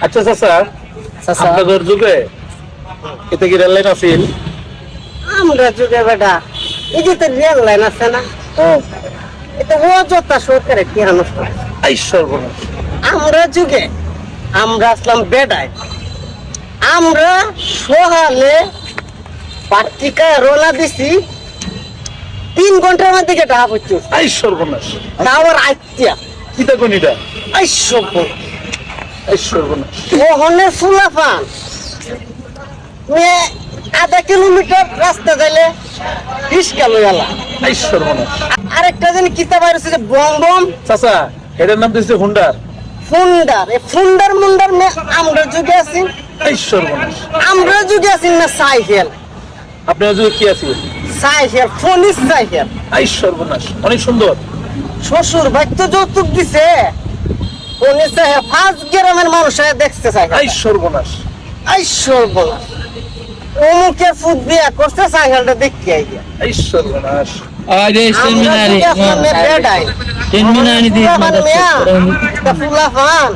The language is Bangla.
আচ্ছা চাচা, আপনাদের যুগে এতে কি রেল লাইন আছিল? আমরা যুগে বেটা এই যে তো রেল লাইন আছে না, এটা অযথা সরকারের কি অনুষ্ঠান। এই সর্বনাশ। আমরা যুগে আমরা আসলাম বেডায়, আমরা সকালে পত্রিকায় রোলা দিছি 3 ঘন্টার মধ্যে গেটা হচ্ছে। এই সর্বনাশ। তাওয়ার আইতিয়া কি দেখুন এটা? এই সব এই সর্বনাশ। মোহনের ফুলাফান আধা কিলোমিটার রাস্তা যাইলে রিস্কা লই আলা। এই সর্বনাশ। আরেকটা জানি কিতাব আছে যে বম বম চাচা, এটার নাম দিয়েছে হুন্ডার। ফুন্ডার, এই ফুন্ডার মুন্ডার আমরা যুগে আছি। এই সর্বনাশ। আমরা যুগে আছি না সাইকেল, আপনার যুগে কি আছে? সাইকেল ফোনিস সাইকেল। এই সর্বনাশ, অনেক সুন্দর। শ্বশুর ভাই তো যৌতুক দিছে, ফোনিস সাইকেল ফার্স্ট গ্রামের মানুষ দেখছে সাইকেল। এই সর্বনাশ। এই সর্বনাশ, অমুকের ফুট দিয়া করছে সাইকেলটা দেখতে আইয়া। এই সর্বনাশ। আরে সেমিনারি আমরা যুগে আসলাম বেডাই, সেমিনারি দিয়ে ফুলাফান